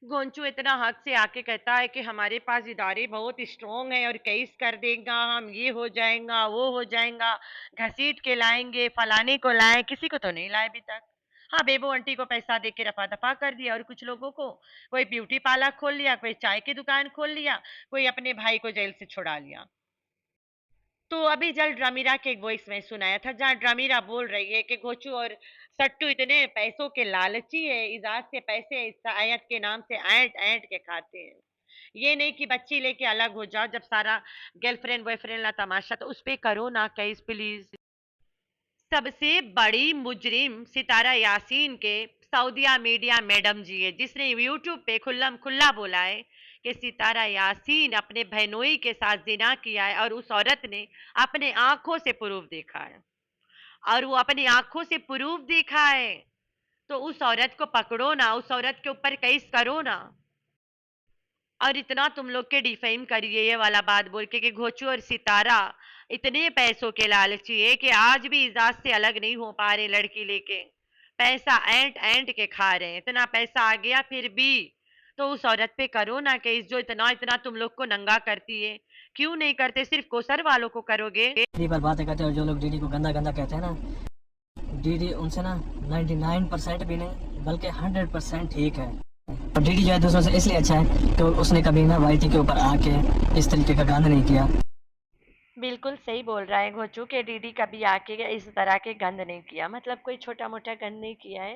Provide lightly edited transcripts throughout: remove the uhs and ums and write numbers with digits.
गोंचू इतना हद से आके कहता है कि हमारे पास इदारे बहुत स्ट्रोंग है और केस कर देगा, हम ये हो जाएगा वो हो जाएगा, घसीट के लाएंगे, फलाने को लाए, किसी को तो नहीं लाए अभी तक। हाँ, बेबो आंटी को पैसा दे के रफा दफा कर दिया, और कुछ लोगों को कोई ब्यूटी पार्लर खोल लिया, कोई चाय की दुकान खोल लिया, कोई अपने भाई को जेल से छुड़ा लिया। तो अभी जल ड्रामीरा के एक वॉइस में सुनाया था जहाँ ड्रामीरा बोल रही है कि घोचू और सट्टू इतने पैसों के लालची है, इजाज से पैसे इस आयत के नाम से ऐंठ ऐंठ के खाते हैं। ये नहीं कि बच्ची लेके अलग हो जाओ, जब सारा गर्लफ्रेंड बॉयफ्रेंड ला तमाशा, तो उस पे करो ना केस प्लीज। सबसे बड़ी मुजरिम सितारा यासीन के सऊदिया मीडिया मैडम जी है, जिसने यूट्यूब पे खुल्लम खुल्ला बोला है कि सितारा यासीन अपने बहनोई के साथ जिना किया है, और उस औरत ने अपने आंखों से प्रूफ देखा है, और वो अपनी आंखों से प्रूफ देखा है। तो उस औरत को पकड़ो ना, उस औरत के ऊपर केस करो ना। और इतना तुम लोग के डिफेम करिए ये वाला बात बोल के कि घोचू और सितारा इतने पैसों के लालची है कि आज भी इजाज से अलग नहीं हो पा रहे लड़की लेके, पैसा ऐंठ ऐंठ के खा रहे हैं, इतना पैसा आ गया फिर भी। तो उस औरत पे करो ना केस जो इतना इतना तुम लोग को नंगा करती है। क्यों नहीं करते, सिर्फ कोसर वालों को करोगे? डीडी पर बातें करते हैं, और जो लोग डीडी को गंदा गंदा कहते हैं ना, डीडी उनसे ना 99% भी नहीं बल्कि 100% ठीक है। और डीडी जो है दूसरों से इसलिए अच्छा है कि उसने कभी ना वाईटी के ऊपर आके इस तरीके का गंद नहीं किया। बिल्कुल सही बोल रहा है घोचू के डीडी कभी आके इस तरह के गंद नहीं किया, मतलब कोई छोटा मोटा गंद नहीं किया है।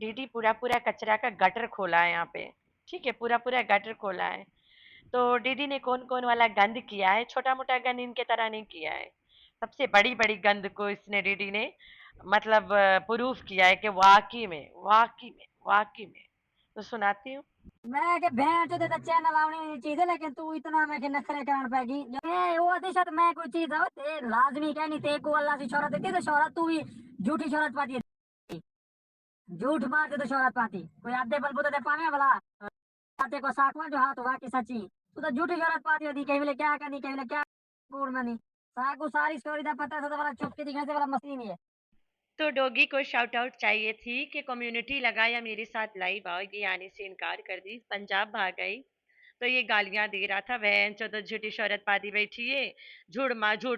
डीडी पूरा पूरा कचरा का गटर खोला है यहाँ पे। ठीक है, पूरा पूरा गटर खोला है। तो डीडी ने कौन कौन वाला गंद किया है, छोटा मोटा गंद इनके तरह नहीं किया है। सबसे बड़ी बड़ी गंद को इसने डीडी ने मतलब प्रूफ किया है कि वाकई में वाकई में वाकई में। तो सुनाती हूँ। मैं के भेड़ चोद तो चैनल आवनी चीज है, लेकिन तू इतना मैं के नखरे करान पैगी। मैं वो दिशा मैं कोई चीज हो ते लाजमी कहनी ते को अल्लाह से शोहरत देती, तो शोहरत तू भी झूठी शोहरत पाती है। झूठ मार के तो शोहरत पाती कोई आधे बलबूते ते पावे भला आते को साकवा जो हाथ वाकी सच्ची। तू तो झूठी शोहरत पाती होती, कहीं बोले क्या करनी, कहीं बोले क्या पूर्ण मनी साकू सारी स्टोरी दा पता है तो वाला चुप के दिखने से वाला मशीन ही है। तो डॉगी को शाउट आउट चाहिए थी कि कम्युनिटी लगाया मेरे साथ लाइव आओ, ये आने से इनकार कर दी, पंजाब भाग गई। तो ये गालियां दे रहा था, बहन चो तो झूठी शौहरत पादी बैठी है, झूठ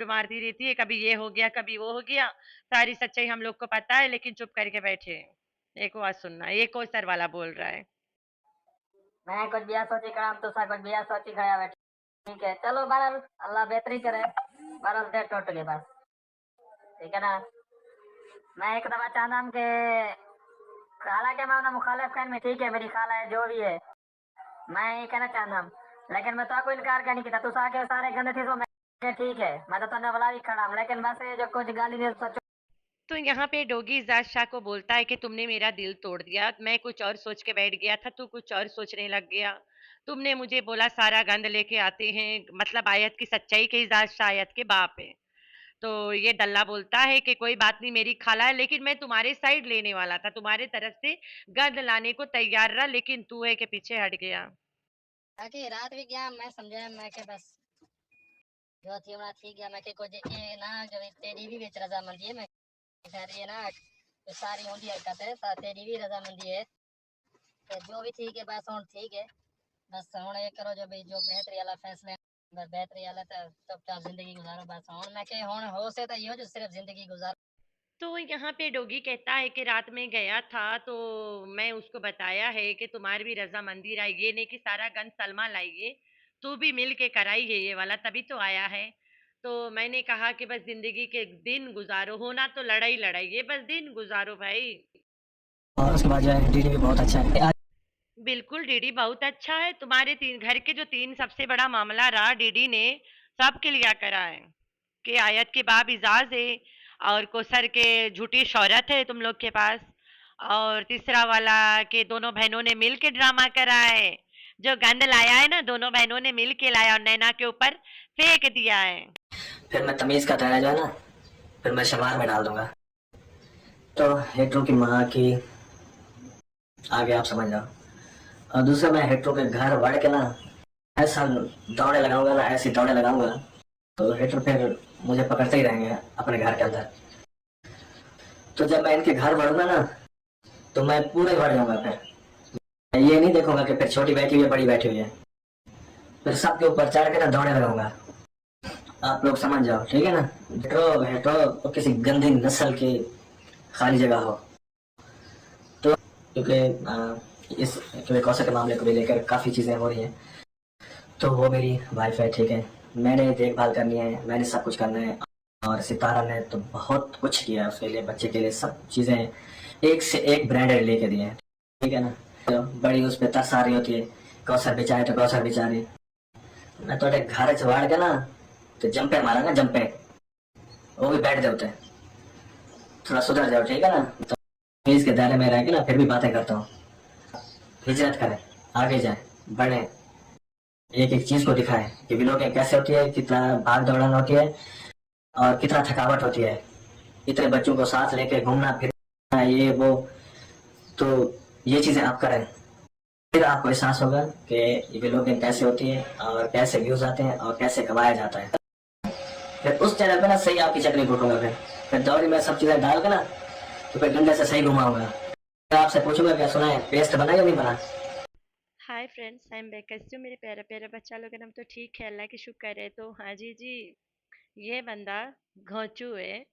मारती रहती है, कभी ये हो गया कभी वो हो गया, सारी सच्चाई हम लोग को पता है लेकिन चुप करके बैठे हैं। एक बात सुनना, ये कोसर वाला बोल रहा है। मैं कुछ बिया सोची काम तो सा कुछ बिया सोची खाया बैठ। ठीक है चलो बहरहाल अल्लाह बेहतरी करे। बहरहाल दे टूट गए बस, ठीक है ना। मैं एक दफा चाहता हूँ कि हालांकि मैं उन्हें मुखालिफ खान में ठीक है, मेरी खाला है जो भी है, मैं ये कहना चाहता हूँ, लेकिन मैं तो कोई इनकार कर नहीं किया। तू साके सारे गंदे थे तो मैं ठीक है, मैं तो तन्ने वाला भी खड़ा हूँ, लेकिन बस ये जो कुछ गाली ने सच। तो यहाँ पे डोगी इजाज शाह को बोलता है कि तुमने मेरा दिल तोड़ दिया, मैं कुछ और सोच के बैठ गया था, तू कुछ और सोचने लग गया। तुमने मुझे बोला सारा गंद लेके आते हैं, मतलब आयत की सच्चाई के इजाज शाह आयत के बाप है। तो ये दल्ला बोलता है कि कोई बात नहीं, मेरी खाला है, लेकिन मैं तुम्हारे साइड लेने वाला था, तुम्हारे तरफ से गंद लाने को तैयार रहा, लेकिन तू है कि पीछे हट गया। ताकि रात भी गया मैं समझा मैं के बस जो थी ना ठीक है, मैं के कुछ ये ना जो तेरी भी बेच रजामंदी है, मैं खैर ये ना जो सारी होंगी हरकत है तेरी भी रजामंदी है, तो जो भी ठीक है बस और ठीक है। बस हुण ये करो जो भी जो बेहतरी वाला फैसला, बस बेहतरी वाला तो चुपचाप जिंदगी गुजारो। बस हुण मैं के हुण हो से तो यो जो सिर्फ जिंदगी गुजार। तो यहाँ पे डोगी कहता है कि रात में गया था तो मैं उसको बताया है कि तुम्हारी भी रजामंदी रही, ये नहीं कि सारा गंद सलमा लाइए, तू भी मिल के कराई है ये वाला, तभी तो आया है। तो मैंने कहा कि बस जिंदगी के दिन गुजारो, होना तो लड़ाई लड़ाई है, बस दिन गुजारो भाई। और उसके बाद जो है डीडी भी बहुत अच्छा है। बिल्कुल डीडी बहुत अच्छा है, तुम्हारे तीन घर के जो तीन सबसे बड़ा मामला रहा डीडी ने सब क्लियर करा है कि आयत के बाप इजाज है, और कोसर के झूठी शौहरत है तुम लोग के पास, और तीसरा वाला कि दोनों बहनों ने मिल के ड्रामा करा है, जो गंद लाया है ना दोनों बहनों ने मिल के लाया और नैना के ऊपर फेंक दिया है। फिर मैं तमीज का दायरा जो है ना, फिर मैं शमार में डाल दूंगा। तो हेटरो की माँ की आगे आप समझ जाओ। और दूसरा मैं हेटरो के घर बढ़ के ना ऐसा दौड़े लगाऊंगा ना, ऐसी दौड़े लगाऊंगा, तो हेटर फिर मुझे पकड़ते ही रहेंगे अपने घर के अंदर। तो जब मैं इनके घर बढ़ूंगा ना, तो मैं पूरे बढ़ जाऊंगा फिर। ये नहीं देखूंगा कि फिर छोटी बैठी हुई है बड़ी बैठी हुई है, फिर सबके ऊपर चढ़ के ना दौड़े रहूंगा। आप लोग समझ जाओ, ठीक है ना। हेट्रो हेट्रो तो किसी गंदी नस्ल की खाली जगह हो तो, क्योंकि इस क्योंकि कौशल के मामले को भी लेकर काफ़ी चीज़ें हो रही हैं। तो वो मेरी वाइफ है, ठीक है, मैंने देखभाल करनी है, मैंने सब कुछ करना है। और सितारा ने तो बहुत कुछ किया है उसके लिए, बच्चे के लिए सब चीज़ें एक से एक ब्रांडेड लेके दिए हैं, ठीक है ना। तो बड़ी उस पर तरस आ रही होती है, कौशल बेचारे तो कौशल बेचारी। मैं तो घर चवाड़ के ना तो जंपे मारा ना जंपे, वो भी बैठ जाते हैं। थोड़ा सुधर जाओ, ठीक है ना। तो इसके दायरे में रह के ना फिर भी बातें करता हूँ। हिजरत करें, आगे जाए, बढ़े, एक एक चीज को दिखाएं कि ब्लॉगिंग कैसे होती है, कितना भाग दौड़ाना होती है और कितना थकावट होती है। इतने बच्चों को साथ लेके घूमना फिरना ये वो, तो ये चीजें आप करें, फिर आपको एहसास होगा कि ये ब्लॉगिंग कैसे होती है और कैसे व्यूज आते हैं और कैसे कमाया जाता है। फिर उस चैनल पे ना सही आपकी चकनी फूटूंगा। फिर दौड़ी में सब चीजें डाल के ना तो फिर डंडे से सही घुमाऊंगा। आपसे पूछूंगा क्या सुना है, पेस्ट बना या नहीं बना। Hi friends, I am back. कैसे हो मेरे प्यारे प्यारे बच्चा लोग? हम तो ठीक है, अल्लाह की शुक्र है। तो हाँ जी जी, ये बंदा घोंचू है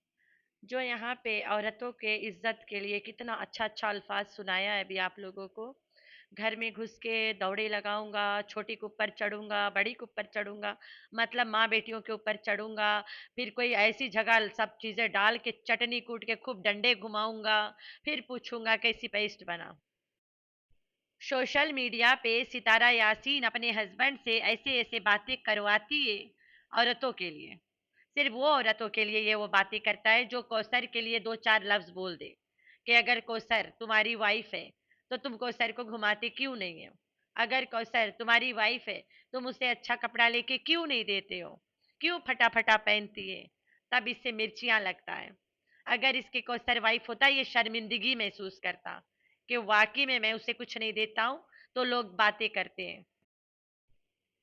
जो यहाँ पे औरतों के इज्जत के लिए कितना अच्छा अच्छा अल्फाज सुनाया है अभी आप लोगों को। घर में घुस के दौड़े लगाऊंगा, छोटी के ऊपर चढ़ूंगा, बड़ी के ऊपर चढ़ूंगा, मतलब माँ बेटियों के ऊपर चढ़ूंगा। फिर कोई ऐसी जगह सब चीजें डाल के चटनी कूट के खूब डंडे घुमाऊंगा, फिर पूछूंगा कैसी पेस्ट बना। सोशल मीडिया पे सितारा यासीन अपने हस्बैंड से ऐसे ऐसे बातें करवाती है औरतों के लिए। सिर्फ वो औरतों के लिए ये वो बातें करता है जो कौसर के लिए दो चार लफ्ज बोल दे कि अगर कौसर तुम्हारी वाइफ है तो तुम कौसर को घुमाते क्यों नहीं हो? अगर कौसर तुम्हारी वाइफ है, तुम उसे अच्छा कपड़ा लेके क्यों नहीं देते हो? क्यों फटा फटा पहनती है? तब इससे मिर्चियां लगता है। अगर इसके कौसर वाइफ होता, ये शर्मिंदगी महसूस करता कि वाकई में मैं उसे कुछ नहीं देता हूँ, तो लोग बातें करते हैं।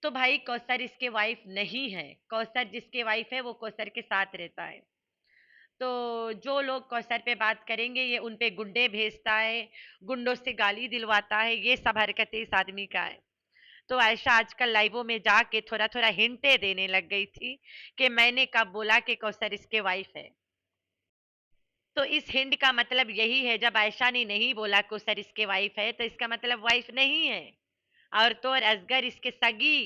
तो भाई कौसर इसके वाइफ नहीं है, कौसर जिसके वाइफ है वो कौसर के साथ रहता है। तो जो लोग कौसर पे बात करेंगे ये उन पे गुंडे भेजता है, गुंडों से गाली दिलवाता है, ये सब हरकतें इस आदमी का है। तो आयशा आजकल लाइवों में जाके थोड़ा थोड़ा हिंटे देने लग गई थी कि मैंने कब बोला कि कौसर इसके वाइफ है। तो इस हिंट का मतलब यही है, जब आयशा ने नहीं बोला कौसर इसके वाइफ है तो इसका मतलब वाइफ नहीं है। और तो और असगर इसके सगी,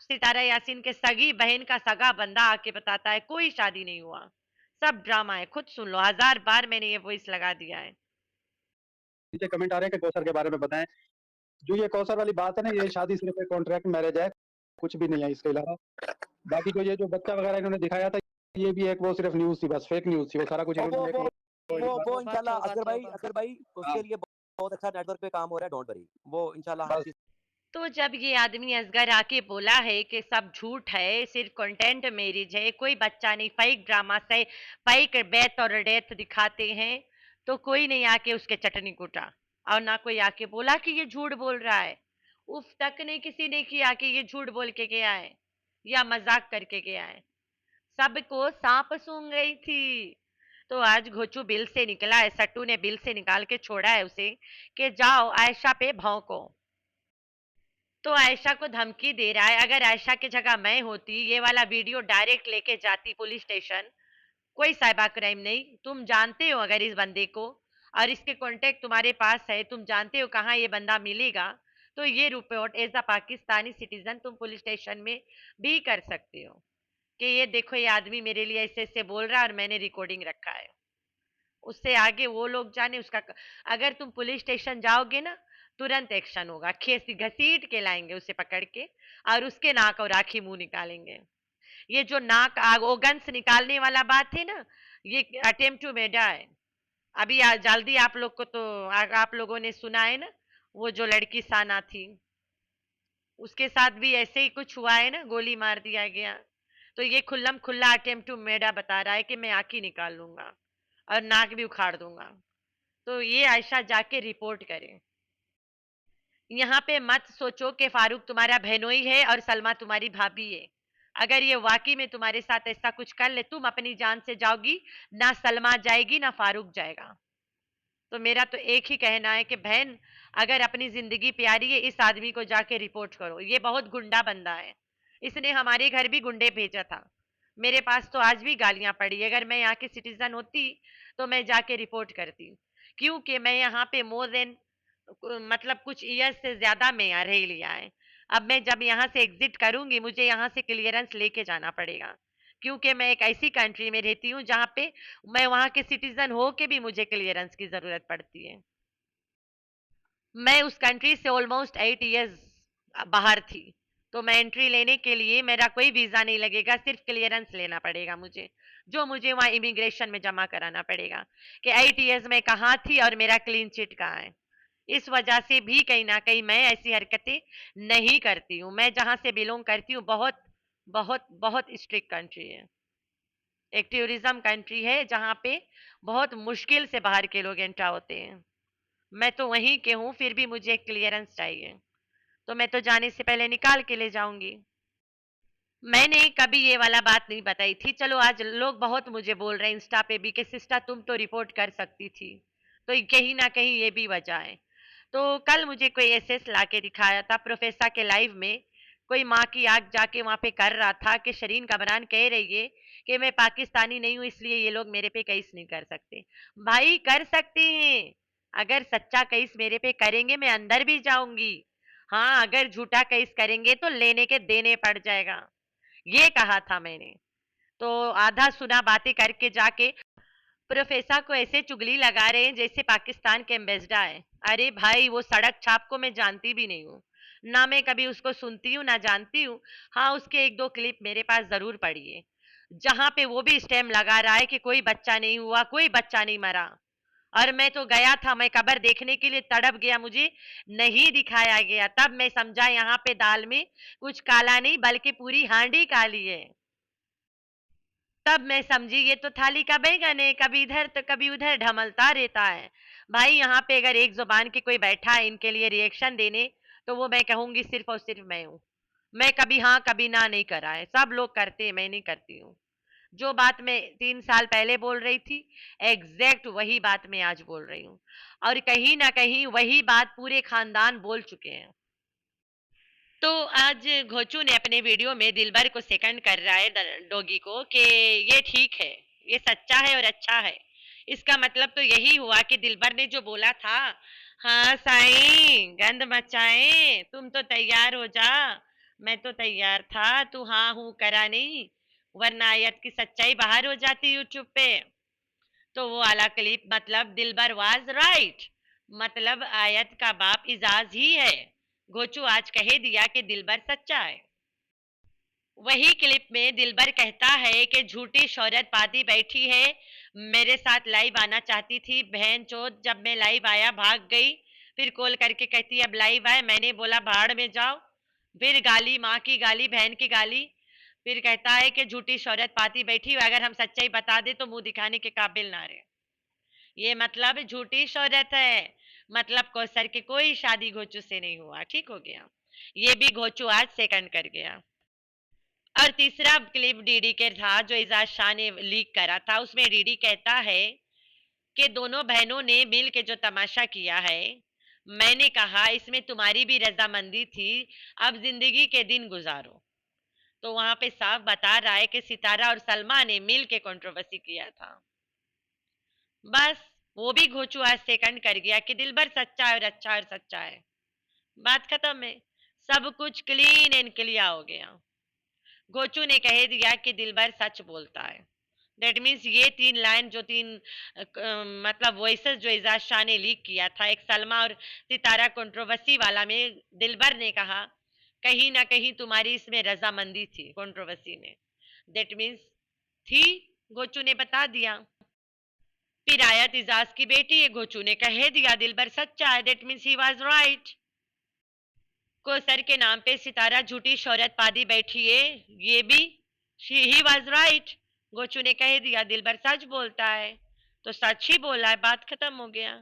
सितारा यासीन के सगी बहन का सगा बंदा आके बताता है कोई शादी नहीं हुआ, सब ड्रामा है। खुद सुन लो, 1000 बार मैंने ये वॉइस लगा दिया है। नीचे कमेंट आ रहे हैं कि कौसर के बारे में बताएं। जो ये कौसर वाली बात है ना, ये शादी सिर्फ एक कॉन्ट्रैक्ट मैरिज है, कुछ भी नहीं है इसके अलावा। बाकी जो ये जो बच्चा वगैरह इन्होंने दिखाया था, ये भी एक वो सिर्फ न्यूज थी, बस फेक न्यूज थी, वो सारा कुछ इन्होंने एक वो तौबा इंशाल्लाह तौबा तौबा। असगर भाई हाँ, उसके लिए बहुत अच्छा नेटवर्क पे काम हो रहा है, डोंट वरी, वो इंशाल्लाह हर बस चीज। तो जब ये आदमी असगर आके बोला है कि सब झूठ है, सिर्फ कंटेंट मैरिज है, कोई बच्चा नहीं, फेक ड्रामा से फेक बेथ और डेथ दिखाते हैं, तो कोई नहीं आके उसके चटनी कूटा और ना कोई आके बोला कि ये झूठ बोल रहा है। उफ तक नहीं किसी ने किया कि ये झूठ बोल के गया है या मजाक करके गया है। सबको सांप सूंघ गई थी। तो आज घोचू बिल से निकला है, सट्टू ने बिल से निकाल के छोड़ा है उसे कि जाओ आयशा पे भौंको। तो आयशा को धमकी दे रहा है, अगर आयशा की जगह मैं होती ये वाला वीडियो डायरेक्ट लेके जाती पुलिस स्टेशन। कोई साइबर क्राइम नहीं, तुम जानते हो अगर इस बंदे को और इसके कांटेक्ट तुम्हारे पास है, तुम जानते हो कहाँ ये बंदा मिलेगा, तो ये report as a Pakistani citizen तुम पुलिस स्टेशन में भी कर सकते हो कि ये देखो ये आदमी मेरे लिए ऐसे ऐसे बोल रहा है और मैंने रिकॉर्डिंग रखा है। उससे आगे वो लोग जाने उसका। अगर तुम पुलिस स्टेशन जाओगे ना, तुरंत एक्शन होगा, खेस घसीट के लाएंगे उसे पकड़ के और उसके नाक और आखी मुंह निकालेंगे। ये जो नाक आग ओगंस निकालने वाला बात है ना, ये अटेम्प्ट टू मर्डर है। अभी जल्दी आप लोग को तो आप लोगों ने सुना है ना, वो जो लड़की साना थी उसके साथ भी ऐसे ही कुछ हुआ है ना, गोली मार दिया गया। तो ये खुल्लम खुल्ला अटेम्प्ट टू मर्डर बता रहा है कि मैं आँख ही निकाल लूंगा और नाक भी उखाड़ दूंगा। तो ये आयशा जाके रिपोर्ट करे। यहाँ पे मत सोचो कि फारूक तुम्हारा बहनोई है और सलमा तुम्हारी भाभी है। अगर ये वाकई में तुम्हारे साथ ऐसा कुछ कर ले, तुम अपनी जान से जाओगी, ना सलमा जाएगी ना फारूक जाएगा। तो मेरा तो एक ही कहना है कि बहन, अगर अपनी जिंदगी प्यारी है, इस आदमी को जाके रिपोर्ट करो, ये बहुत गुंडा बंदा है। इसने हमारे घर भी गुंडे भेजा था। मेरे पास तो आज भी गालियां पड़ी। अगर मैं यहाँ की सिटीजन होती तो मैं जाके रिपोर्ट करती, क्योंकि मैं यहाँ पे मोर देन मतलब कुछ ईयर्स से ज्यादा मैं यहाँ रह लिया है। अब मैं जब यहाँ से एग्जिट करूंगी, मुझे यहाँ से क्लियरेंस लेके जाना पड़ेगा, क्योंकि मैं एक ऐसी कंट्री में रहती हूँ जहाँ पे मैं वहाँ के सिटीजन हो के भी मुझे क्लियरेंस की जरूरत पड़ती है। मैं उस कंट्री से ऑलमोस्ट 8 इयर्स बाहर थी, तो मैं एंट्री लेने के लिए मेरा कोई वीजा नहीं लगेगा, सिर्फ क्लियरेंस लेना पड़ेगा मुझे, जो मुझे वहाँ इमिग्रेशन में जमा कराना पड़ेगा कि 8 इयर्स में कहाँ थी और मेरा क्लीन चिट कहाँ है। इस वजह से भी कहीं ना कहीं मैं ऐसी हरकतें नहीं करती हूँ। मैं जहाँ से बिलोंग करती हूँ, बहुत बहुत बहुत स्ट्रिक्ट कंट्री है, एक टूरिज्म कंट्री है जहाँ पे बहुत मुश्किल से बाहर के लोग एंटर होते हैं। मैं तो वहीं के हूँ, फिर भी मुझे क्लियरेंस चाहिए, तो मैं तो जाने से पहले निकाल के ले जाऊंगी। मैंने कभी ये वाला बात नहीं बताई थी। चलो आज लोग बहुत मुझे बोल रहे हैं इंस्टा पे भी कि सिस्टर तुम तो रिपोर्ट कर सकती थी, तो कहीं ना कहीं ये भी वजह है। तो कल मुझे कोई एसएस ला के दिखाया था प्रोफेसर के लाइव में, कोई माँ की आग जाके वहां पे कर रहा था कि शरीन कमरान कह रही है कि मैं पाकिस्तानी नहीं हूं, इसलिए ये लोग मेरे पे केस नहीं कर सकते। भाई कर सकते हैं, अगर सच्चा केस मेरे पे करेंगे मैं अंदर भी जाऊंगी। हाँ, अगर झूठा केस करेंगे तो लेने के देने पड़ जाएगा, ये कहा था मैंने। तो आधा सुना बातें करके जाके प्रोफेसर को ऐसे चुगली लगा रहे हैं जैसे पाकिस्तान के एम्बेसडर है। अरे भाई, वो सड़क छाप को मैं जानती भी नहीं हूँ, ना मैं कभी उसको सुनती हूँ ना जानती हूँ। हाँ, उसके एक दो क्लिप मेरे पास जरूर पड़ी है, जहां पे वो भी स्टैम्प लगा रहा है कि कोई बच्चा नहीं हुआ, कोई बच्चा नहीं मरा। और मैं तो गया था, मैं कब्र देखने के लिए तड़प गया, मुझे नहीं दिखाया गया। तब मैं समझा यहाँ पे दाल में कुछ काला नहीं बल्कि पूरी हांडी काली है। तब मैं समझी ये तो थाली का बैंगन है, कभी इधर तो कभी उधर ढमलता रहता है। भाई यहाँ पे अगर एक जुबान की कोई बैठा है इनके लिए रिएक्शन देने, तो वो मैं कहूंगी सिर्फ और सिर्फ मैं हूँ। मैं कभी हाँ कभी ना नहीं करा है, सब लोग करते हैं, मैं नहीं करती हूँ। जो बात मैं 3 साल पहले बोल रही थी, एग्जैक्ट वही बात मैं आज बोल रही हूँ, और कहीं ना कहीं वही बात पूरे खानदान बोल चुके हैं। तो आज घोचू ने अपने वीडियो में दिलबर को सेकंड कर रहा है, डॉगी को, कि ये ठीक है, ये सच्चा है और अच्छा है। इसका मतलब तो यही हुआ कि दिलबर ने जो बोला था, हाँ साईं गंद मचाए, तुम तो तैयार हो जा। मैं तो तैयार था, तू हाँ हूँ करा नहीं, वरना आयत की सच्चाई बाहर हो जाती यूट्यूब पे। तो वो वाला क्लिप, मतलब दिलबर वाज राइट, मतलब आयत का बाप इजाज ही है। गोचू आज कह दिया कि दिलबर सच्चा है। वही क्लिप में दिलबर कहता है कि झूठी शोहरत पाती बैठी है, मेरे साथ लाइव आना चाहती थी, बहन चोद जब मैं लाइव आया भाग गई। फिर कॉल करके कहती है अब लाइव आए, मैंने बोला भाड़ में जाओ। फिर गाली, माँ की गाली, बहन की गाली। फिर कहता है कि झूठी शोहरत पाती बैठी, अगर हम सच्चाई बता दे तो मुंह दिखाने के काबिल ना रहे। ये मतलब झूठी शोहरत है, मतलब कौसर की कोई शादी घोचू से नहीं हुआ। ठीक हो गया, ये भी घोचू आज सेकंड कर गया। और तीसरा क्लिप डीडी के था जो इजाज शाह ने लीक करा था, उसमें डीडी कहता है कि दोनों बहनों ने मिल के जो तमाशा किया है, मैंने कहा इसमें तुम्हारी भी रजामंदी थी, अब जिंदगी के दिन गुजारो। तो वहां पे साफ बता रहा है कि सितारा और सलमा ने मिल के कंट्रोवर्सी किया था। बस, वो भी घोचू आज सेकंड कर गया कि दिलबर सच्चा है और अच्छा और सच्चा है। बात खत्म है, सब कुछ क्लीन एंड क्लियर हो गया। गोचू ने कह दिया कि दिलबर सच बोलता है। दैट मीन्स ये 3 लाइन जो मतलब वॉइसेस जो एजाज शाह ने लीक किया था, एक सलमा और सितारा कंट्रोवर्सी वाला में दिलबर ने कहा कहीं ना कहीं तुम्हारी इसमें रजामंदी थी कंट्रोवर्सी में। दैट मीन्स थी, गोचू ने बता दिया। फिर आयत इजाज की बेटी है, गोचू ने कह दिया दिलबर सच्चा है, that means he was right. Kausar के नाम पे सितारा झूठी शोहरत पादी बैठी है, ये भी ही वाज राइट। गोचू ने कह दिया दिलबर सच बोलता है, तो सच ही बोला है, बात खत्म हो गया।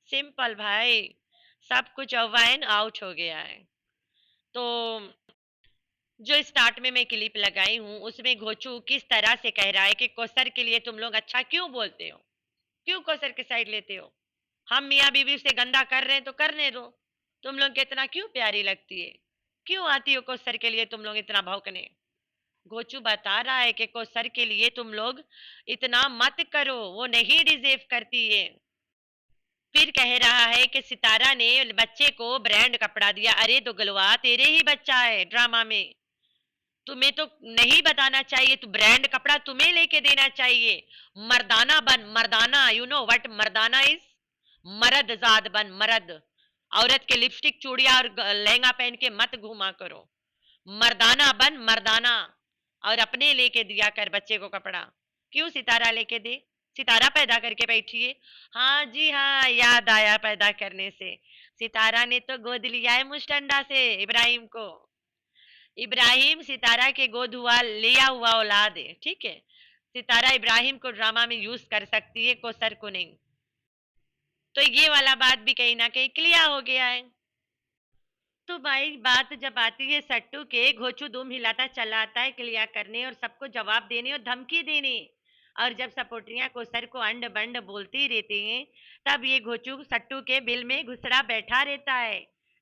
सिंपल भाई, सब कुछ अवाइन आउट हो गया है। तो जो स्टार्ट में मैं क्लिप लगाई हूँ उसमें घोचू किस तरह से कह रहा है कि कोसर के लिए तुम लोग अच्छा क्यों बोलते हो, क्यों कोसर की साइड लेते हो। हम मियाँ बीवी उसे गंदा कर रहे हैं तो करने दो। तुम लोग इतना क्यों प्यारी लगती है? क्यों आती हो कोसर के लिए तुम लोग इतना भौंकने? गोचू बता रहा है कि कोसर के लिए तुम लोग इतना मत करो, वो नहीं डिजर्व करती है। फिर कह रहा है कि सितारा ने बच्चे को ब्रांड कपड़ा दिया। अरे दोगलवा, तेरे ही बच्चा है ड्रामा में, तुम्हें तो नहीं बताना चाहिए, तो ब्रांड कपड़ा तुम्हें लेके देना चाहिए। मर्दाना बन, मर्दाना, यू नो व्हाट मर्दाना इज? मर्द जाद बन, मर्द। औरत के लिपस्टिक चूड़िया और लहंगा पहन के मत घूमा करो। मर्दाना बन, मर्दाना। और अपने लेके दिया कर बच्चे को कपड़ा। क्यों सितारा लेके दे? सितारा पैदा करके बैठी है। हाँ जी हाँ, याद आया पैदा करने से। सितारा ने तो गोद लिया है मुस्टंडा से इब्राहिम को। इब्राहिम सितारा के गोद हुआ लिया हुआ औलाद है, ठीक है। सितारा इब्राहिम को ड्रामा में यूज कर सकती है, कोसर को नहीं। तो ये वाला बात भी कहीं ना कहीं क्लियर हो गया है। तो भाई बात जब आती है सट्टू के, घोचू दुम हिलाता चला आता है क्लियर करने और सबको जवाब देने और धमकी देने। और जब सपोर्टरियां कोसर को अंड बंड बोलती रहती हैं, तब ये घोचू सट्टू के बिल में घुसड़ा बैठा रहता है।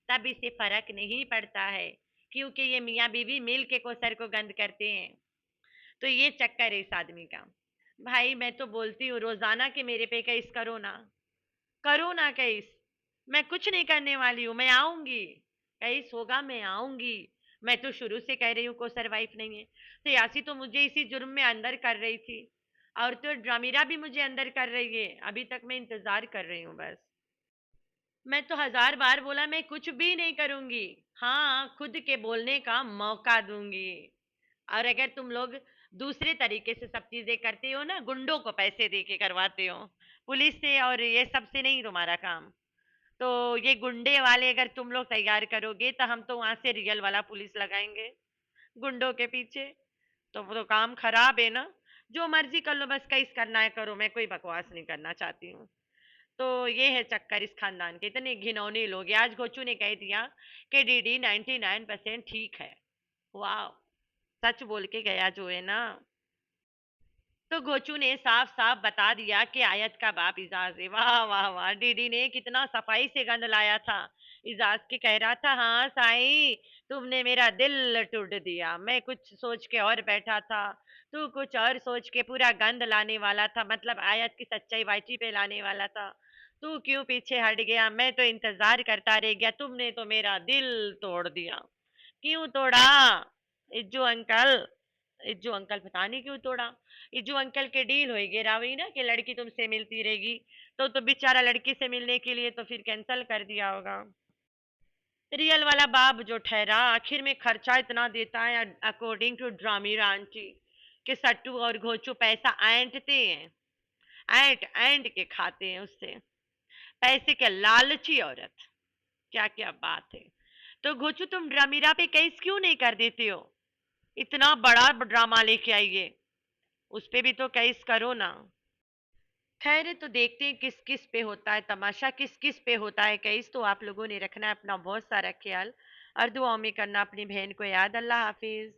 तब इसे फर्क नहीं पड़ता है, क्योंकि ये मियाँ बीवी मिल के कोसर को गंद करते हैं। तो ये चक्कर है इस आदमी का। भाई मैं तो बोलती हूँ रोजाना कि मेरे पे केस करो ना, करो ना केस। मैं कुछ नहीं करने वाली हूँ, मैं आऊंगी। केस होगा, मैं आऊंगी। मैं तो शुरू से कह रही हूँ को सरवाइव नहीं है। तो यासी तो मुझे इसी जुर्म में अंदर कर रही थी, और तो ड्रामीरा भी मुझे अंदर कर रही है। अभी तक मैं इंतजार कर रही हूँ बस। मैं तो हजार बार बोला मैं कुछ भी नहीं करूंगी। हाँ, खुद के बोलने का मौका दूंगी। और अगर तुम लोग दूसरे तरीके से सब चीजें करते हो ना, गुंडों को पैसे दे के करवाते हो, पुलिस से और ये सब से नहीं तुम्हारा काम। तो ये गुंडे वाले अगर तुम लोग तैयार करोगे तो हम तो वहां से रियल वाला पुलिस लगाएंगे गुंडों के पीछे। तो वो तो काम खराब है ना। जो मर्जी कर लो, बस कैस करना है करो, मैं कोई बकवास नहीं करना चाहती हूँ। तो ये है चक्कर इस खानदान के, इतने घिनौने लोग हैं। आज गोचू ने कह दिया कि डीडी 99% ठीक है। वाह, सच बोल के गया जो है ना। तो गोचू ने साफ साफ बता दिया कि आयत का बाप इजाज है। वाह वाह वाह, डीडी ने कितना सफाई से गंद लाया था। इजाज के कह रहा था, हाँ साईं, तुमने मेरा दिल टूट दिया। मैं कुछ सोच के और बैठा था, तू कुछ और सोच के पूरा गंद लाने वाला था, मतलब आयत की सच्चाई वाइटी पे लाने वाला था। तू क्यों पीछे हट गया? मैं तो इंतजार करता रह गया, तुमने तो मेरा दिल तोड़ दिया। क्यों तोड़ा इज्जू अंकल? इज्जू अंकल पता नहीं क्यों तोड़ा। इज्जू अंकल के डील हो गई रावी ना कि लड़की तुमसे मिलती रहेगी। तो बेचारा लड़की से मिलने के लिए तो फिर कैंसिल कर दिया होगा। रियल वाला बाप जो ठहरा, आखिर में खर्चा इतना देता है अकॉर्डिंग टू ड्रामीरा आंटी, कि सट्टू और घोचू पैसा ऐंठते हैं, ऐंठ ऐंठ के खाते हैं उससे। पैसे के लालची औरत, क्या क्या बात है। तो घोचू तुम ड्रामीरा पे केस क्यों नहीं कर देते हो? इतना बड़ा ड्रामा लेके आइए, उस पे भी तो केस करो ना। खैर, तो देखते हैं किस किस पे होता है तमाशा, किस किस पे होता है केस। तो आप लोगों ने रखना है अपना बहुत सारा ख्याल, और दुआओं में करना अपनी बहन को याद। अल्लाह हाफिज।